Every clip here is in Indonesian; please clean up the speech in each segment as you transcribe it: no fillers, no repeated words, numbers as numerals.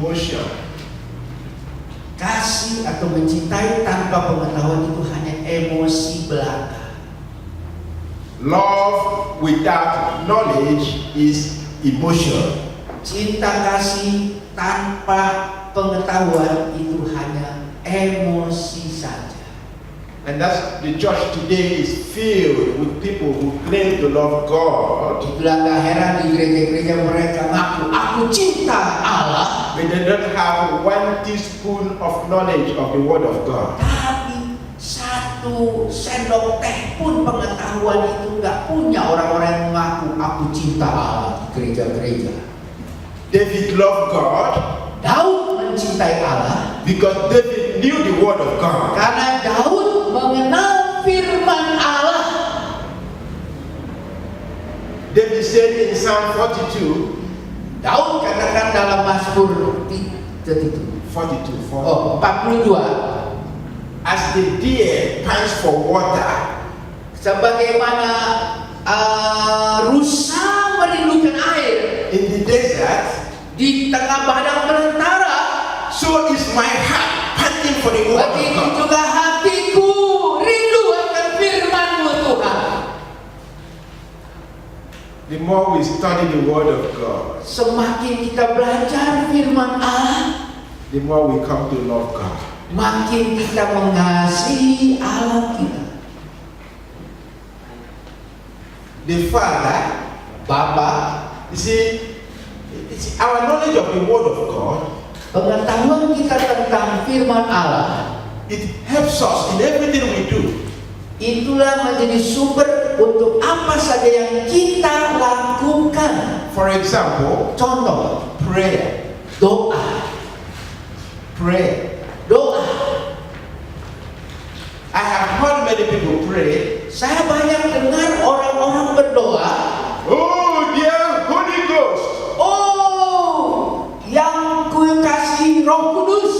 emotion. Kasih atau mencintai tanpa pengetahuan itu hanya emosi belaka. Love without knowledge is emotion. Cinta kasih tanpa pengetahuan itu hanya emosi saja. And that's the church today is filled with people who claim to love God. Itulah gak heran di gereja-gereja mereka ngaku aku cinta Allah, But they don't have 1 teaspoon of knowledge of the Word of God. tapi 1 sendok teh pun pengetahuan itu gak punya orang-orang yang mengaku aku cinta Allah di gereja-gereja. David loved God Daud mencintai Allah because David knew the Word of God. karena Daud mengenal firman Allah. David said in Psalm 42, Daud katakan dalam Mazmur 42, 42, as the deer pants for water, sebagaimana rusa merindukan air in the desert, di tengah padang belantara, so is my heart panting for the Word of begitu God. juga hatiku rindu akan firman-Mu Tuhan. The more we study the Word of God, Semakin kita belajar firman Allah, the more we come to love God. makin kita mengasihi Allah kita. The Father, Bapa, you see, our knowledge of the Word of God, pengetahuan kita tentang firman Allah, it helps us in everything we do. itulah menjadi sumber untuk apa saja yang kita lakukan. For example, Contoh, prayer. doa. Prayer. Doa. I have heard many people pray, Saya banyak dengar orang-orang berdoa, oh dear Holy Ghost, oh, yang ku kasih Roh Kudus.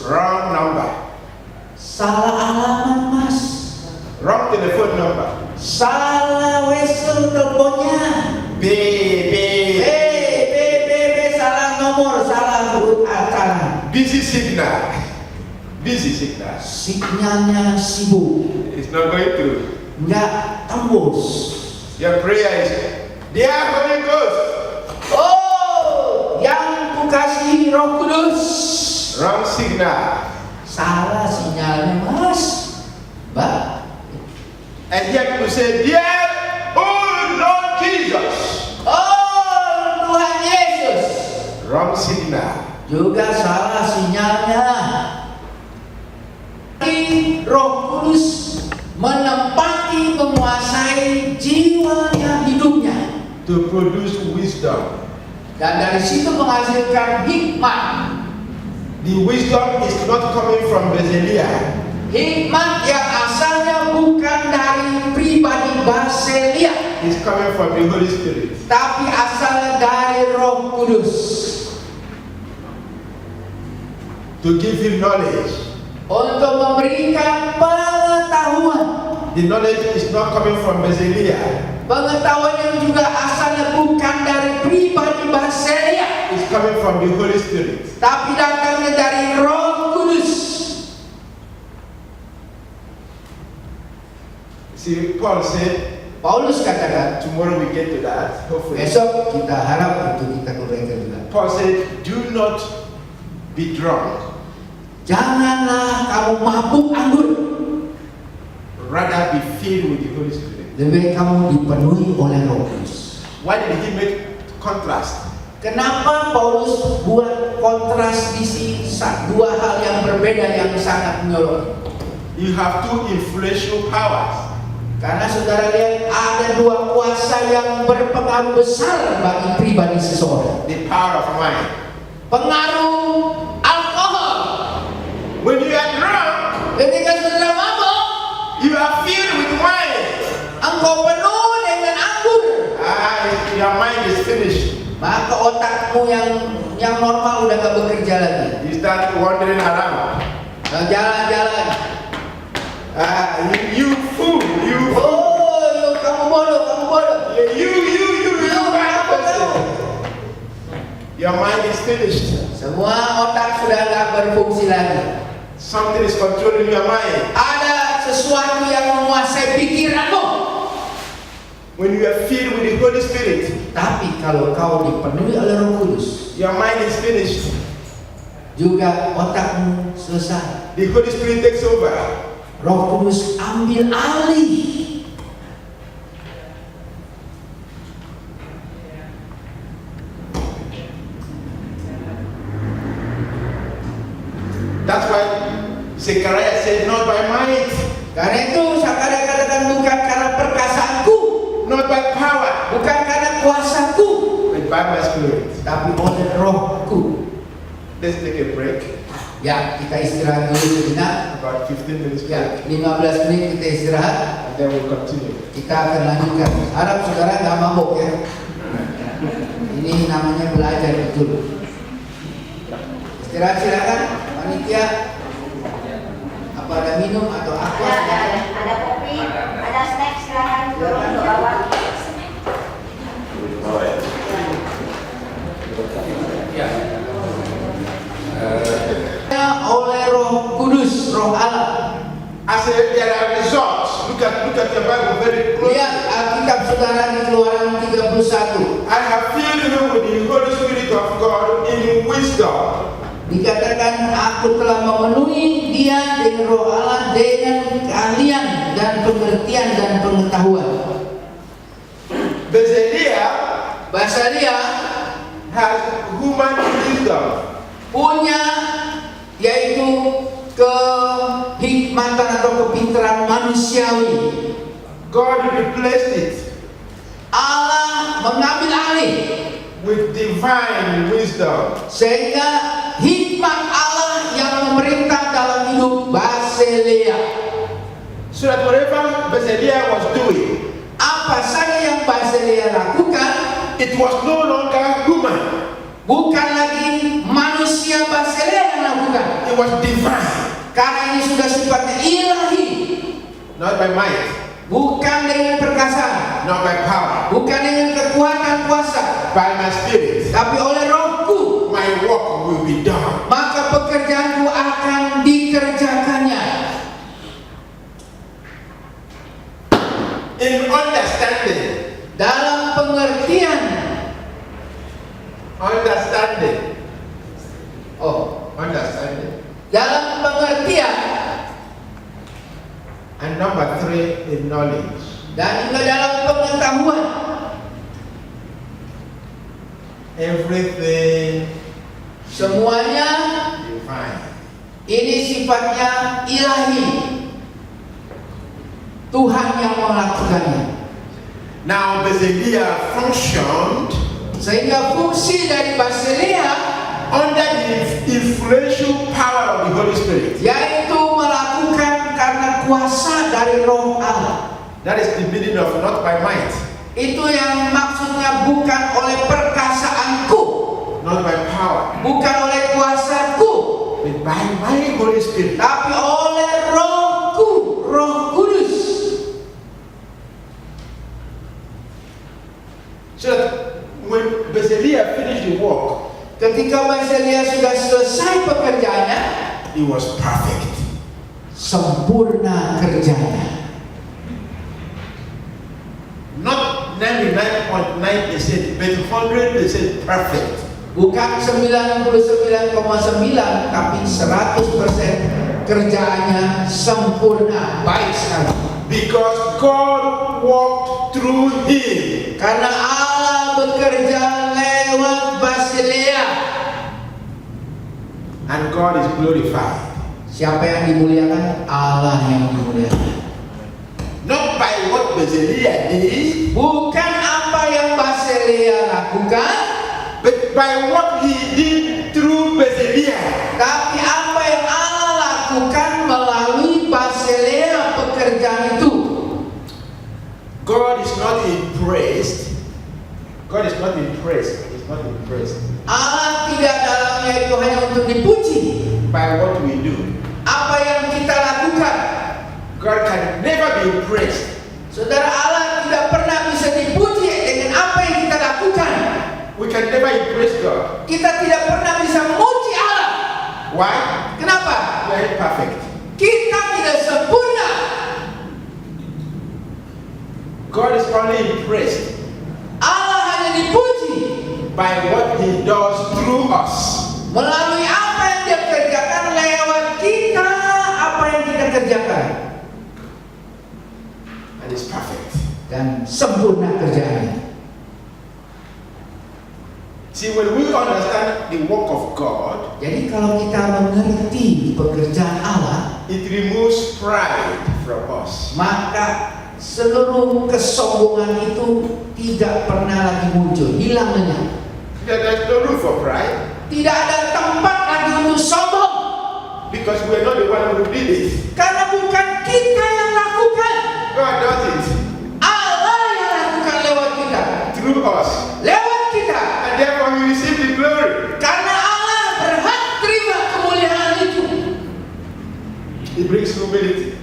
wrong number, Salah alamat, Mas. wrong telephone number, Salah wesel teleponnya. B, Salah nomor, salah huruf acara. busy signal, busy signal. Sinyalnya sibuk, It's not going through. nggak tembus. Your prayer is, dear Holy Ghost, Oh, yang ku kasih Roh Kudus. wrong signal. Salah sinyalnya, Mas. Mbak. And yet you say, dear, oh Lord Jesus, Oh, Tuhan Yesus. wrong signal. Juga salah sinyalnya. Roh Kudus menempati, menguasai jiwanya, hidupnya, To produce wisdom. dan dari situ menghasilkan hikmat. The wisdom is not coming from Bezaliah. Hikmat yang asalnya bukan dari pribadi Baselia, It's coming from the Holy Spirit. tapi asalnya dari Roh Kudus. To give him knowledge. Untuk memberikan pengetahuan. The knowledge is not coming from Bezaliah. Pengetahuan yang juga asalnya bukan dari pribadi Baselia, It's coming from the Holy Spirit. tapi datangnya dari Roh Kudus. See, Paul said, Paulus katakan, tomorrow we get to that, hopefully. besok kita harap itu kita uraikan juga. Paul said, do not be drunk. Janganlah kamu mabuk anggur, Rather be filled with the Holy Spirit. lebih kamu dipenuhi oleh Roh Kudus. Why did he make contrast? Kenapa Paulus buat kontras di sini, dua hal yang berbeda yang sangat menyoroti? You have two influential powers. Karena saudara lihat ada dua kuasa yang berpengaruh besar bagi pribadi seseorang. The power of mind. Pengaruh alkohol. When you are drunk, Ketika saudara mabuk, you are filled with wine. engkau penuh dengan anggur. Your mind is finished. Maka otakmu yang normal udah gak bekerja lagi. You start wandering around. Jalan-jalan. You fool, you fool. Oh, kamu bodoh, kamu bodoh. You bad person. Your mind is finished. Semua otak sudah nggak berfungsi lagi. Something is controlling your mind. Ada sesuatu yang menguasai pikiranmu. When you are filled with the Holy Spirit, Tapi kalau kau dipenuhi oleh Roh Kudus, your mind is finished. juga otakmu selesai. The Holy Spirit takes over. Roh Kudus ambil alih. That's why Zechariah said, not by might, Karena itu Zakaria katakan bukan karena perkasaanku, not by power, bukan karena kuasaku, but by my spirit. tapi oleh Rohku. Let's take a break. Ya, kita istirahat dulu sejenak. About 15 minutes Ya, break. 15 menit kita istirahat. And then we'll continue. Kita akan lanjutkan. Harap saudara nggak mabuk ya. Ini namanya belajar betul. Istirahat silakan, panitia. Apa ada minum atau aqua? Ada kopi, ada snack silakan untuk bawa. Oleh Roh Kudus, Roh Allah. I said there are results. Look at your Bible very closely. Lihat Alkitab saudara di Keluaran 31. I have filled you with the Holy Spirit of God in wisdom. Dikatakan aku telah memenuhi dia dengan Roh Allah dengan keahlian dan pengertian dan pengetahuan. Basalia has human wisdom. punya yaitu kehikmatan atau kepintaran manusiawi. God replaced it Allah mengambil alih with divine wisdom. sehingga hikmat Allah yang memerintah dalam hidup Basalia. So that whatever Basalia was doing, Apa saja yang Basalia lakukan, it was no longer human. bukan lagi manusia Basalia yang lakukan, It was divine. karena ini sudah sifatnya ilahi, Not by might, bukan dengan perkasaan, not by power, bukan dengan kekuatan kuasa, by my spirit. tapi oleh Rohku. My work will be done. Maka pekerjaanku akan dikerjakannya. In understanding, Dalam pengertian, understanding, understanding. understanding. Dalam pengertian And number 3, in knowledge. dan juga dalam pengetahuan. Everything Semuanya divine. ini sifatnya ilahi. Tuhan yang melakukannya. Now, Basalia functioned Sehingga fungsi dari Basalia under the influential power of the Holy Spirit. yaitu melakukan karena kuasa dari Roh Allah. That is the meaning of not by might, Itu yang maksudnya bukan oleh perkasaanku, not by power, bukan oleh kuasaku, but by my Holy Spirit. tapi oleh Rohku, Roh Kudus. So that when Basalia finished the work, Ketika Basalia sudah selesai pekerjaannya, it was perfect. sempurna kerjanya. Not 99.9%, but 100% perfect. Bukan 99,9, tapi 100% kerjaannya sempurna, baik sekali. Because God walked through him. Karena Allah bekerja lewat Basalia. And God is glorified. Siapa yang dimuliakan? Allah yang dimuliakan. Not by what Basalia did, Bukan apa yang Basalia lakukan, but by what he did through Basalia. tapi apa yang Allah lakukan melalui Basalia pekerjaan itu. God is not impressed. God is not impressed. He's not impressed Allah tidak dalamnya itu hanya untuk dipuji. by what we do. Apa yang kita lakukan, God can never be impressed saudara, Allah tidak pernah bisa dipuji dengan apa yang kita lakukan. We can never impress God Kita tidak pernah bisa memuji Why? Kenapa? We are imperfect. Kita tidak sempurna. God is only impressed Allah hanya dipuji by what He does through us. melalui apa yang Dia kerjakan lewat kita, apa yang kita kerjakan. And it's perfect. Dan sempurna kerjaannya. See, when we understand the work of God, Jadi kalau kita mengerti pekerjaan Allah, it removes pride from us. maka seluruh kesombongan itu tidak pernah lagi muncul, hilang lenyap. There's no room for pride Tidak ada tempat lagi untuk sombong, because we are not the one who did it. karena bukan kita yang lakukan. God does it Allah yang lakukan lewat kita, through us. lewat kita. And therefore we receive the glory. Karena Allah berhak terima kemuliaan itu, It brings humility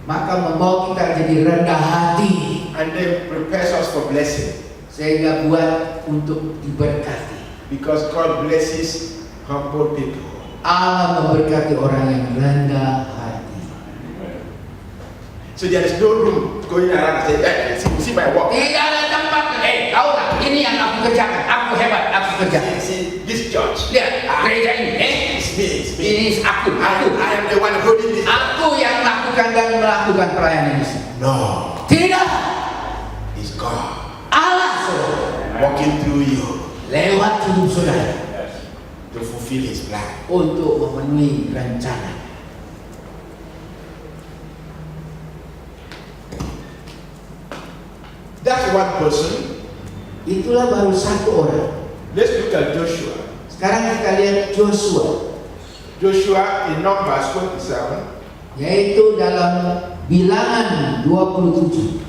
maka membawa kita jadi rendah hati, and then prepares us for blessing. sehingga buat untuk diberkati. Because God blesses humble people. Allah memberkati orang yang rendah hati. So there is no room going around and say, hey, see my work. Tidak ada tempat, tahu tak? Ini yang aku kerjakan, aku hebat, aku kerja. See this church. Lihat, gereja ini, It's me, it's me. ini aku. I am the one holding this. Aku yang lakukan dan melakukan pelayanan ini. No, Tidak, it's God Allah saudara, working through you lewat hidup saudara to fulfill His plan. untuk memenuhi rencana. That's one person. Itulah baru satu orang. Let's look at Joshua. Sekarang kita lihat Joshua, Joshua in Numbers 27. yaitu dalam Bilangan 27.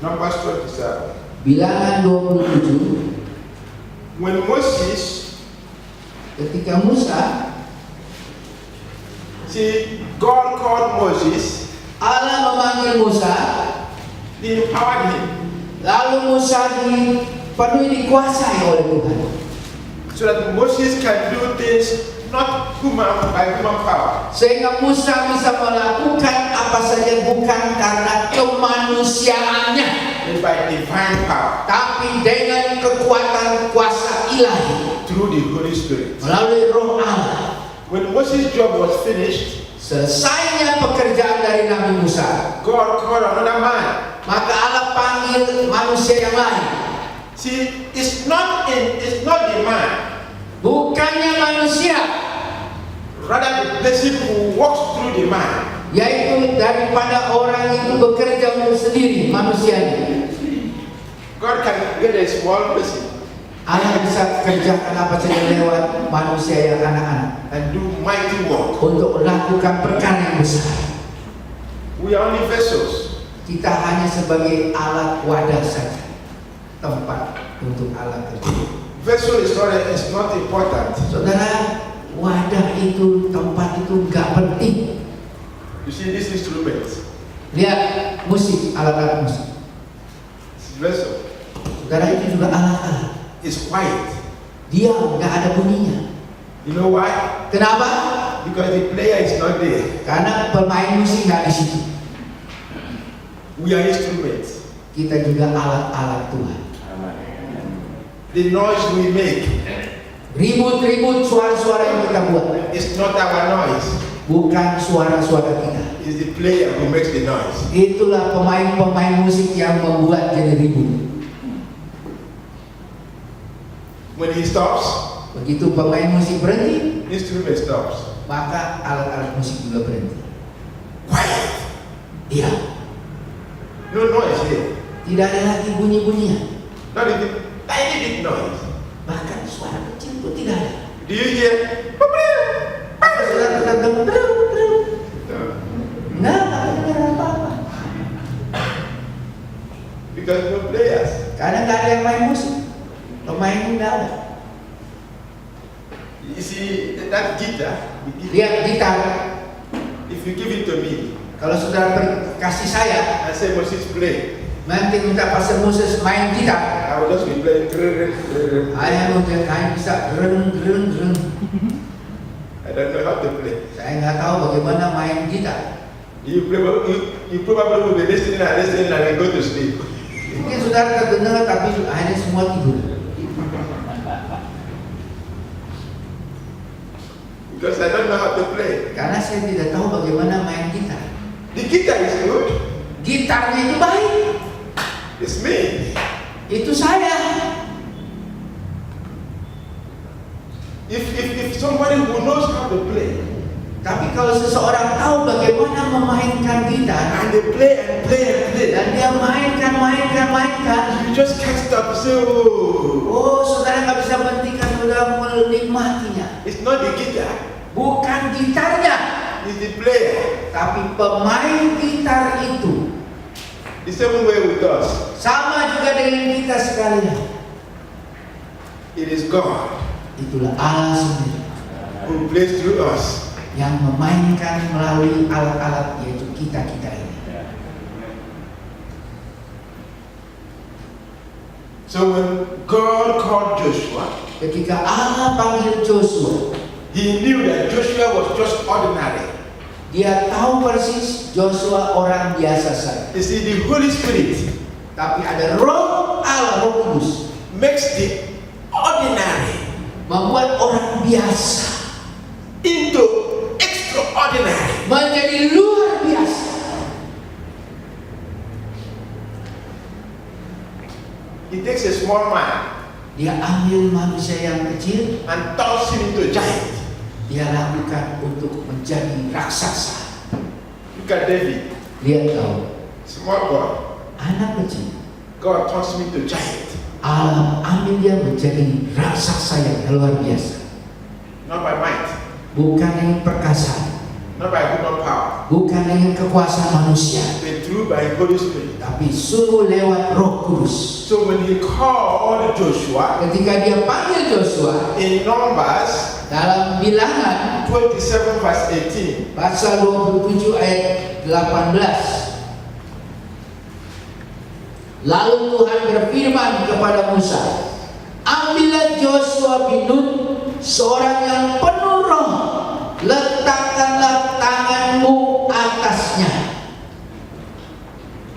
Numbers 27. Bilangan 27, When Moses, ketika Musa, see, God called Moses, Allah memanggil Musa, He empowered him lalu Musa dipenuhi dikuasai oleh Tuhan, so that Moses can do things not by human power, sehingga Musa bisa melakukan apa saja bukan karena kemanusiaannya, but by divine power tapi dengan kekuatan kuasa ilahi through the Holy Spirit. melalui Roh Allah. When Moses' job was finished, Selesainya pekerjaan dari Nabi Musa, God called another man. maka Allah panggil manusia yang lain. See, it's not the man, Bukannya manusia, rather the person who walks through the man. yaitu daripada orang itu bekerja untuk sendiri manusianya. God can get a small person Allah bisa kerjakan apa saja lewat manusia yang anak-anak and do mighty work. untuk melakukan perkara yang besar. We are only vessels. Kita hanya sebagai alat wadah saja, tempat untuk alat kerja. Vessel is not important. Saudara, wadah itu, tempat itu nggak penting. You see this instrument, Lihat musik, alat-alat musik. it's vessel. Saudara, itu juga alat-alat. It's quiet. Dia nggak ada bunyinya. You know why? Kenapa? Because the player is not there. Karena pemain musik nggak di situ. We are instruments. Kita juga alat-alat Tuhan. The noise we make Ribut-ribut suara-suara yang kita buat is not our noise. bukan suara-suara kita. It's the player who makes the noise. Itulah pemain-pemain musik yang membuat jadi ribut. When he stops, Begitu pemain musik berhenti, instrument stops. maka alat-alat musik juga berhenti. Quiet. Iya, No noise here. tidak ada lagi bunyi-bunyian. Not even tiny bit noise. Bahkan suara kecil pun tidak ada. Do you hear? Apa suara terdengar? No. Nggak ada apa-apa. Because no players. Karena nggak ada yang main musik. Pemain nggak ada. You see that guitar? Lihat gitar. If you give it to me, Kalau saudara kasih saya, I say Moses play. nanti minta Pastor Moses main gitar. I will just be playing. Saya mungkin bisa gereng. And don't know how to play. Saya nggak tahu bagaimana main gitar. You probably will be listening and go to sleep. Mungkin saudara terdengar tapi akhirnya semua tidur. Because I don't know how to play. Karena saya tidak tahu bagaimana main gitar. The guitar is good. Gitarnya itu baik. It's me. Itu saya. If somebody who knows how to play, Tapi kalau seseorang tahu bagaimana memainkan gitar and they play and play and play, dan dia mainkan, you just can't stop. So saudara nggak bisa berhentikan, saudara menikmatinya. it's not the guitar, Bukan gitarnya, it's the player. tapi pemain gitar itu. The same way with us. Sama juga dengan kita sekalian. It is God Itulah Allah sendiri who plays through us. yang memainkan melalui alat-alat, yaitu kita-kita ini. So when God called Joshua, Ketika Allah panggil Joshua, he knew that Joshua was just ordinary. dia tahu persis Joshua orang biasa saja. You see, the Holy Spirit Tapi ada roh Allah, Roh Kudus, makes the ordinary membuat orang biasa into extraordinary. menjadi luar biasa. He takes a small man Dia ambil manusia yang kecil, and turns him into a giant. dia lakukan untuk menjadi raksasa. Look at David, Lihat tahu, small boy. anak kecil, God turns him into a giant. Allah ambil dia menjadi raksasa yang luar biasa. Not by might, Bukan dengan perkasa, not by human power, bukan dengan kekuasaan manusia, but through by Holy Spirit. tapi sungguh lewat Roh Kudus. So when he called Joshua Ketika dia panggil Joshua in Numbers dalam Bilangan 27 verse 18, pasal 27 ayat 18. Lalu Tuhan berfirman kepada Musa, ambillah Joshua bin Nun, seorang yang penuh roh, letakkanlah tanganmu atasnya.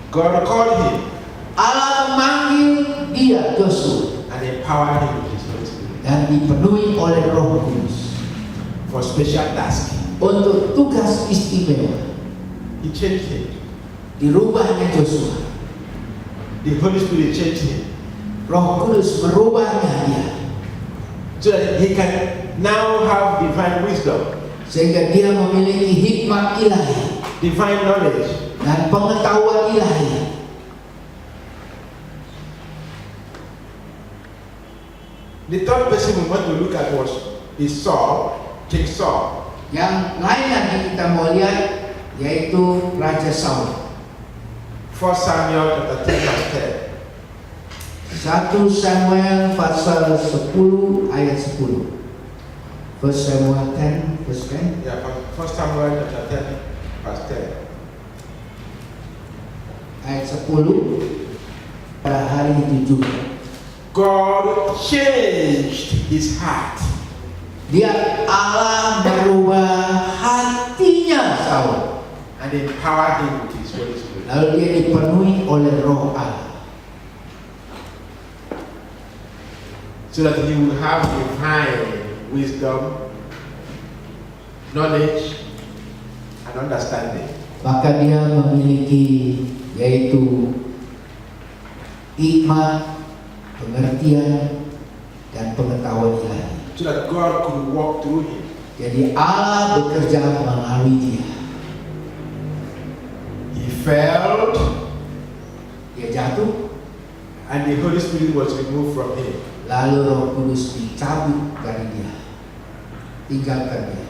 God called him Allah memanggil dia, Joshua, and empowered him with his Holy Spirit dan dipenuhi oleh Roh Kudus for special task. untuk tugas istimewa. He changed him. Dirubahnya Joshua, The Holy Spirit changed him Roh Kudus merubahnya dia, so that he can now have divine wisdom, sehingga dia memiliki hikmat ilahi divine knowledge. dan pengetahuan ilahi. The third person we want to look at was Saul, King Saul. Yang lain lagi kita mau lihat yaitu Raja Saul. 1 Samuel chapter 10 verse 1 Samuel pasal 10 ayat 10. 1 Samuel 10 verse 10. 10. Yeah, 1 Samuel chapter 10 verse 10. Ayat 10 pada hari itu juga God changed his heart. dia Allah merubah hatinya Saul, And empowered him with his Holy Spirit. lalu dia dipenuhi oleh Roh Allah, So that he would have divine wisdom, knowledge, and understanding. maka dia memiliki yaitu hikmat, pengertian, dan pengetahuan ilahi. So that God could walk through him. Jadi Allah bekerja melalui dia. He fell, Dia jatuh, and the Holy Spirit was removed from him. lalu Roh Kudus dicabut dari dia, tinggalkan dia.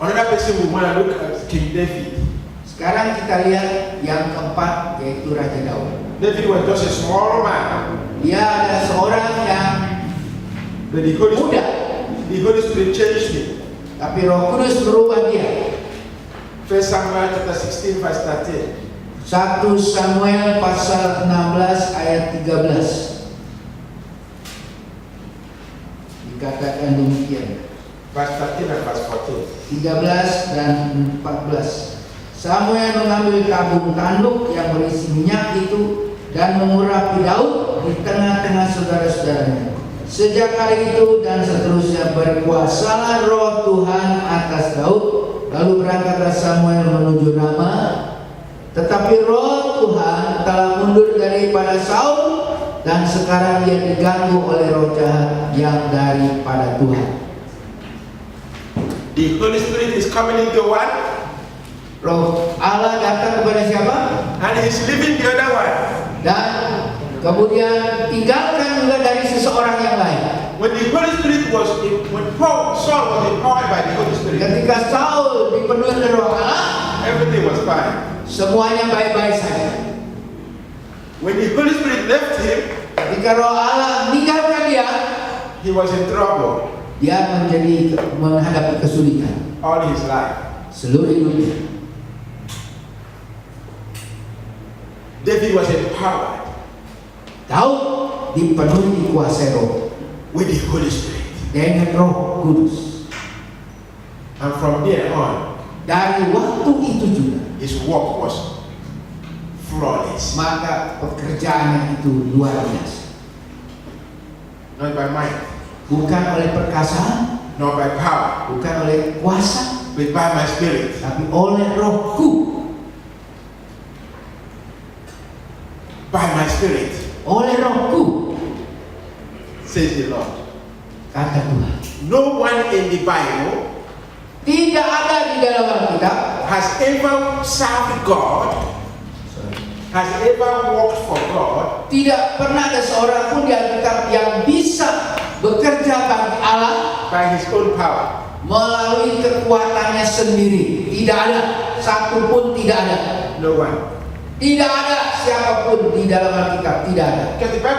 Another person we want to look at is King David. Sekarang kita lihat yang keempat yaitu Raja Daud. David was just a small man, Dia adalah seorang yang but the Holy muda, Spirit changed him. tapi Roh Kudus merubah dia. 1 Samuel chapter 16 verse 13. 1 Samuel pasal 16 ayat 13. dikatakan demikian. Verse 13 and verse 14. 13 dan 14. Samuel mengambil tabung tanduk yang berisi minyak itu dan mengurapi Daud di tengah-tengah saudara-saudaranya. Sejak hari itu dan seterusnya berkuasalah roh Tuhan atas Daud. Lalu berangkatlah Samuel menuju Rama. Tetapi roh Tuhan telah mundur daripada Saul dan sekarang ia diganggu oleh roh jahat yang daripada Tuhan. The Holy Spirit is coming into one, Roh Allah datang kepada siapa? and he's leaving the other one. Dan kemudian tinggalkan juga dari seseorang yang lain. When the Holy Spirit was, when Saul was empowered by the Holy Spirit, Ketika Saul dipenuhi oleh roh Allah, everything was fine. semuanya baik-baik saja. When the Holy Spirit left him, Ketika roh Allah meninggalkan dia, he was in trouble dia menghadapi kesulitan all his life. seluruh hidupnya. David was empowered Daud dipenuhi dikuasai roh with the Holy Spirit. dengan Roh Kudus. And from there on, Dari waktu itu juga, his work was flawless. maka pekerjaannya itu luar biasa. Not by might, Bukan oleh perkasaan, not by power, bukan oleh kuasa, but by my spirit. tapi oleh Rohku, By my spirit, oleh Rohku, says the Lord. kata Tuhan. No one in the Bible Tidak ada di dalam Alkitab has ever served God, has ever worked for God, tidak pernah ada seorang pun di Alkitab yang bisa bekerja bagi Allah by his own power. melalui kekuatannya sendiri. Tidak ada, satu pun tidak ada. No one. Tidak ada siapapun di dalam Alkitab, tidak ada. Because the Bible